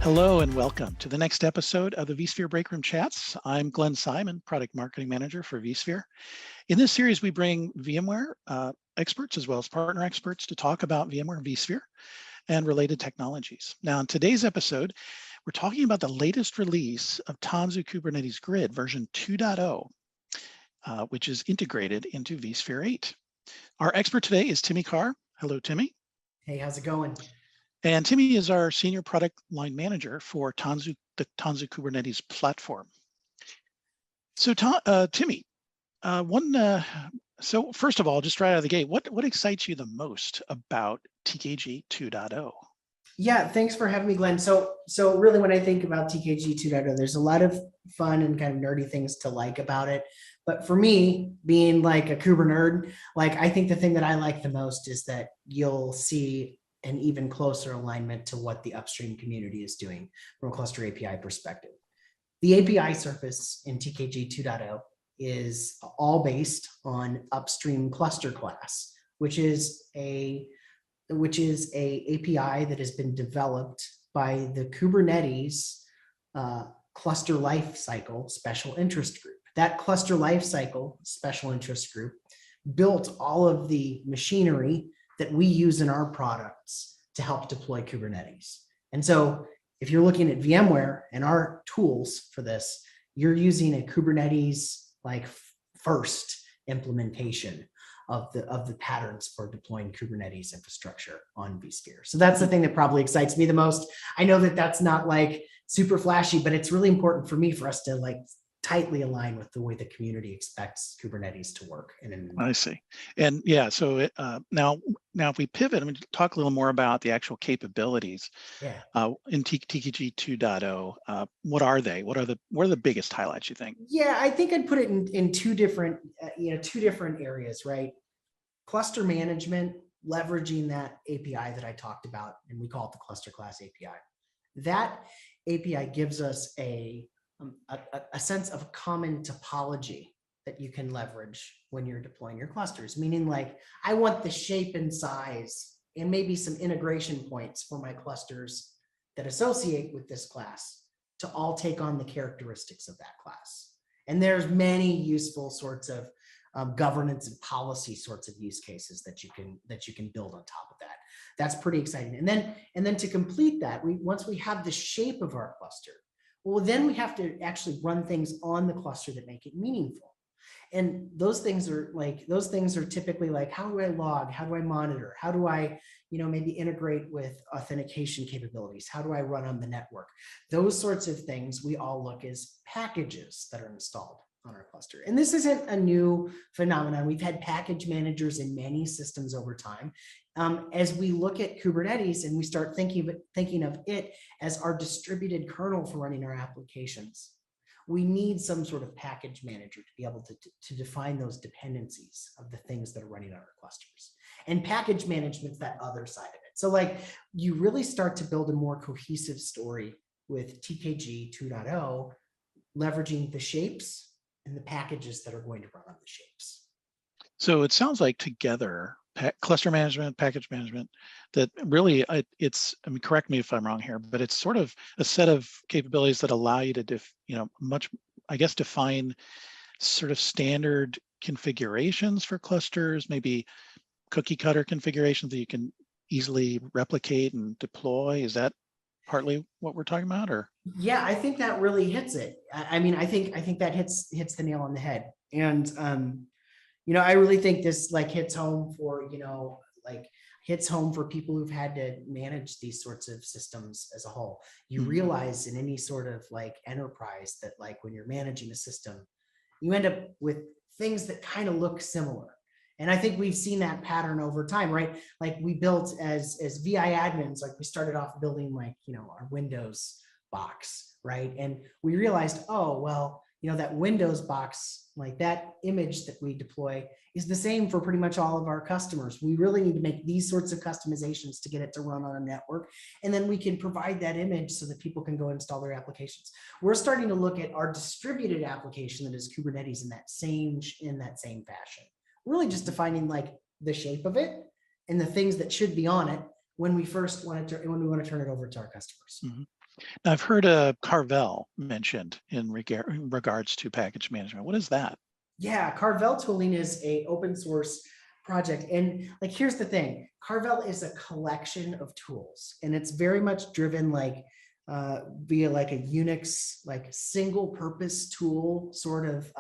Hello and welcome to the next episode of the vSphere Breakroom Chats. I'm Glen Simon, Product Marketing Manager for vSphere. In this series, we bring VMware experts as well as partner experts to talk about VMware and vSphere and related technologies. Now, in today's episode, we're talking about the latest release of Tanzu Kubernetes Grid version 2.0, which is integrated into vSphere 8. Our expert today is Timmy Carr. Hello, Timmy. Hey, how's it going? And Timmy is our Senior Product Line Manager for the Tanzu Kubernetes platform. So Timmy, so first of all, just right out of the gate, what excites you the most about TKG 2.0? Yeah, thanks for having me, Glenn. So really when I think about TKG 2.0, there's a lot of fun and kind of nerdy things to like about it. But for me, being like a Kuber nerd, I think the thing that I like the most is that you'll see an even closer alignment to what the upstream community is doing from a cluster API perspective. The API surface in TKG 2.0 is all based on upstream cluster class, which is a API that has been developed by the Kubernetes cluster lifecycle special interest group. That cluster lifecycle special interest group built all of the machinery that we use in our products to help deploy Kubernetes. And so if you're looking at VMware and our tools for this, you're using a Kubernetes first implementation of the patterns for deploying Kubernetes infrastructure on vSphere. So that's the thing that probably excites me the most. I know that that's not super flashy, but it's really important for us to tightly align with the way the community expects Kubernetes to work. I see. And yeah, so now if we pivot, I'm going to talk a little more about the actual capabilities. Yeah. In TKG 2.0. What are they? What are the biggest highlights, you think? Yeah, I think I'd put it in two different areas, right? Cluster management, leveraging that API that I talked about, and we call it the cluster class API. That API gives us a sense of common topology that you can leverage when you're deploying your clusters, meaning I want the shape and size and maybe some integration points for my clusters that associate with this class to all take on the characteristics of that class. And there's many useful sorts of governance and policy sorts of use cases that you can build on top of that. That's pretty exciting. And then to complete that, once we have the shape of our cluster, well, then we have to actually run things on the cluster that make it meaningful. And those things are typically how do I log? How do I monitor? How do I, maybe integrate with authentication capabilities? How do I run on the network? Those sorts of things we all look as packages that are installed on our cluster. And this isn't a new phenomenon. We've had package managers in many systems over time. As we look at Kubernetes and we start thinking of it as our distributed kernel for running our applications, we need some sort of package manager to be able to define those dependencies of the things that are running on our clusters. And package management's that other side of it. So you really start to build a more cohesive story with TKG 2.0, leveraging the shapes and the packages that are going to run on the shapes. So it sounds like together, cluster management, package management, that really correct me if I'm wrong here, but it's sort of a set of capabilities that allow you to define sort of standard configurations for clusters, maybe cookie cutter configurations that you can easily replicate and deploy. Is that partly what we're talking about, or? Yeah, I think that really hits it. I think that hits the nail on the head. And I really think this hits home for people who've had to manage these sorts of systems as a whole. You realize in any sort of enterprise that when you're managing a system, you end up with things that kind of look similar. And I think we've seen that pattern over time, right? We built as VI admins, we started off building our Windows box, right? And we realized, oh, well, that Windows box, that image that we deploy is the same for pretty much all of our customers. We really need to make these sorts of customizations to get it to run on a network. And then we can provide that image so that people can go install their applications. We're starting to look at our distributed application that is Kubernetes in that same fashion. Really just defining the shape of it and the things that should be on it when we want to turn it over to our customers. Mm-hmm. Now, I've heard Carvel mentioned in regards to package management. What is that? Yeah, Carvel tooling is a open source project. And like, here's the thing, Carvel is a collection of tools, and it's very much driven like via like a Unix, like single purpose tool sort of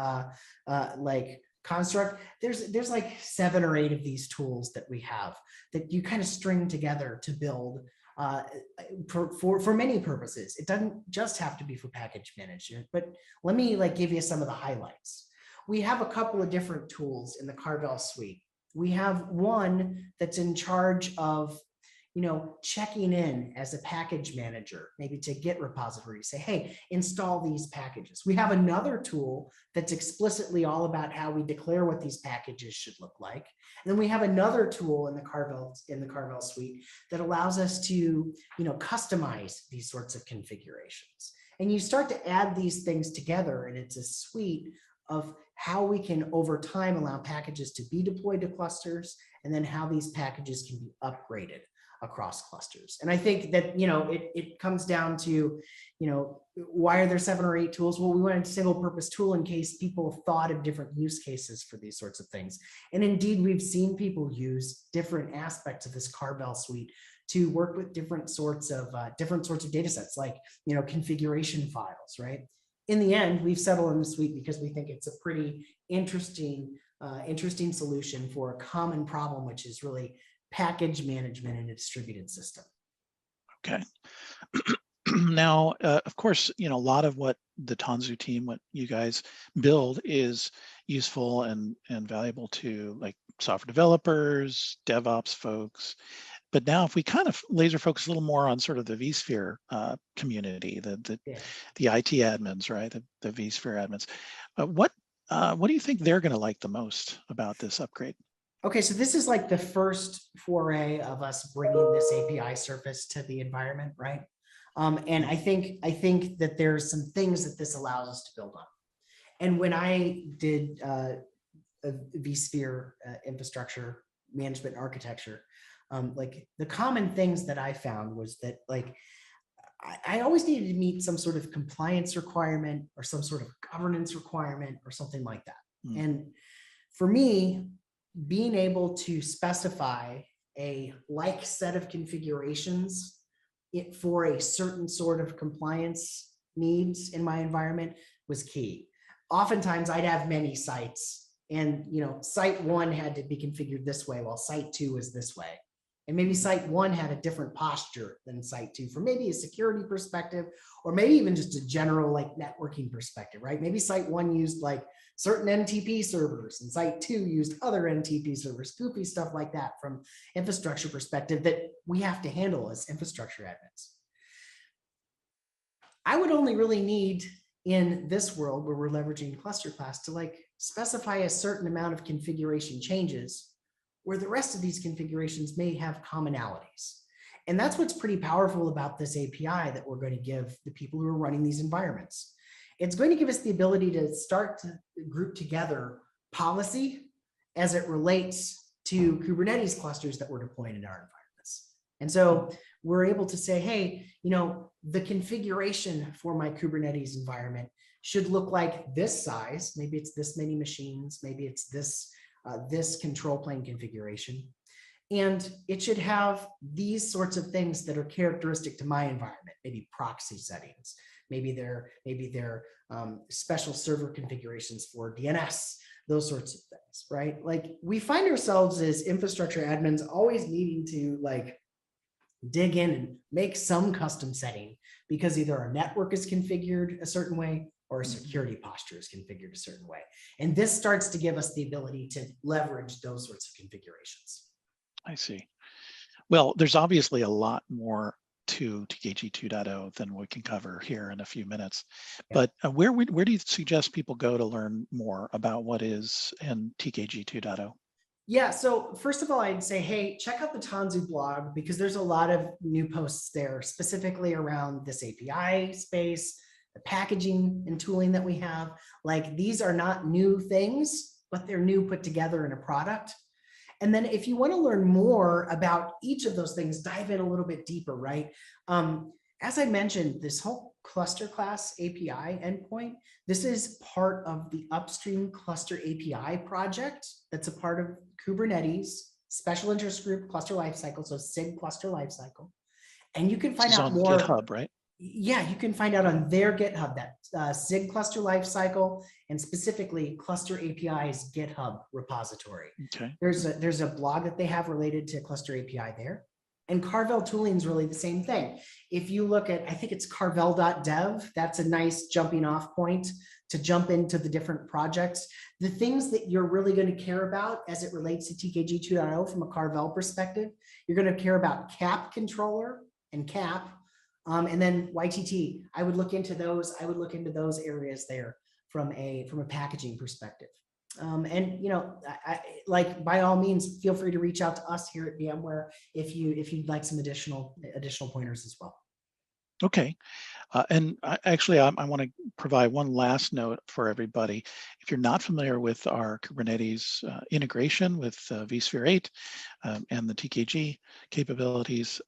like construct. There's like 7 or 8 of these tools that we have that you kind of string together to build for many purposes. It doesn't just have to be for package management, but let me like give you some of the highlights. We have a couple of different tools in the Carvel suite. We have one that's in charge of, checking in as a package manager, maybe to Git repository, say, hey, install these packages. We have another tool that's explicitly all about how we declare what these packages should look like. And then we have another tool in the Carvel suite that allows us to, customize these sorts of configurations. And you start to add these things together, and it's a suite of how we can over time allow packages to be deployed to clusters, and then how these packages can be upgraded across clusters. And I think that, it comes down to, why are there 7 or 8 tools? Well, we wanted a single purpose tool in case people thought of different use cases for these sorts of things. And indeed, we've seen people use different aspects of this Carvel suite to work with different sorts of data sets, like, configuration files, right? In the end, we've settled on the suite because we think it's a pretty interesting solution for a common problem, which is really package management in a distributed system. Okay. Now, of course, a lot of what the Tanzu team, what you guys build is useful and valuable to like software developers, DevOps folks. But now if we kind of laser focus a little more on sort of the vSphere community, the IT admins, right? The vSphere admins, what do you think they're going to like the most about this upgrade? Okay, so this is like the first foray of us bringing this API surface to the environment, right? And I think that there's some things that this allows us to build on. And when I did a vSphere infrastructure management architecture, like the common things that I found was that like I always needed to meet some sort of compliance requirement or some sort of governance requirement or something like that. And for me, being able to specify a like set of configurations for a certain sort of compliance needs in my environment was key. Oftentimes I'd have many sites, and site 1 had to be configured this way while site 2 is this way. And maybe site 1 had a different posture than site 2 from maybe a security perspective, or maybe even just a general like networking perspective, right? Maybe site 1 used like certain NTP servers and site 2 used other NTP servers, goofy stuff like that from infrastructure perspective that we have to handle as infrastructure admins. I would only really need in this world where we're leveraging cluster class to like specify a certain amount of configuration changes where the rest of these configurations may have commonalities. And that's what's pretty powerful about this API that we're going to give the people who are running these environments. It's going to give us the ability to start to group together policy as it relates to Kubernetes clusters that we're deploying in our environments. And so we're able to say, hey, the configuration for my Kubernetes environment should look like this size. Maybe it's this many machines. Maybe it's this control plane configuration. And it should have these sorts of things that are characteristic to my environment, maybe proxy settings, maybe they're special server configurations for DNS, those sorts of things, right? Like we find ourselves as infrastructure admins always needing to like dig in and make some custom setting because either our network is configured a certain way or a security posture is configured a certain way. And this starts to give us the ability to leverage those sorts of configurations. I see. Well, there's obviously a lot more to TKG 2.0 than we can cover here in a few minutes. Yeah. But where do you suggest people go to learn more about what is in TKG 2.0? Yeah, so first of all, I'd say, hey, check out the Tanzu blog because there's a lot of new posts there specifically around this API space, the packaging and tooling that we have. Like these are not new things, but they're new put together in a product. And then if you want to learn more about each of those things, dive in a little bit deeper, right? as I mentioned, this whole cluster class API endpoint, this is part of the upstream cluster API project. That's a part of Kubernetes special interest group cluster lifecycle. So SIG cluster lifecycle. And you can find out on more. GitHub, right? Yeah, you can find out on their GitHub that SIG cluster lifecycle and specifically cluster API's GitHub repository. Okay. There's a blog that they have related to cluster API there. And Carvel tooling is really the same thing. If you look at, I think it's carvel.dev, that's a nice jumping off point to jump into the different projects. The things that you're really going to care about as it relates to TKG 2.0 from a Carvel perspective, you're going to care about CAP controller and CAP. And then YTT, I would look into those. I would look into those areas there from a packaging perspective. And like by all means, feel free to reach out to us here at VMware if you'd like some additional pointers as well. Okay. And actually, I want to provide one last note for everybody. If you're not familiar with our Kubernetes integration with vSphere 8 and the TKG capabilities,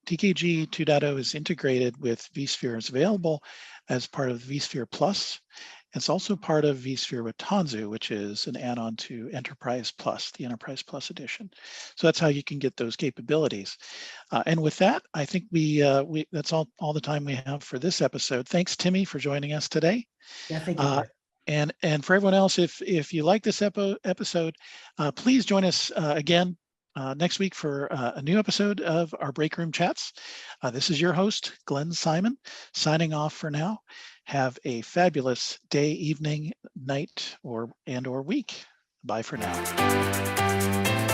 TKG 2.0 is integrated with vSphere. It's available as part of vSphere Plus. It's also part of vSphere with Tanzu, which is an add-on to Enterprise Plus, the Enterprise Plus edition. So that's how you can get those capabilities. And with that, I think that's all the time we have for this episode. Thanks, Timmy, for joining us today. Yeah, thank you. And for everyone else, if you like this episode, please join us again next week for a new episode of our Breakroom Chats. This is your host, Glen Simon, signing off for now. Have a fabulous day, evening, night, or week. Bye for now.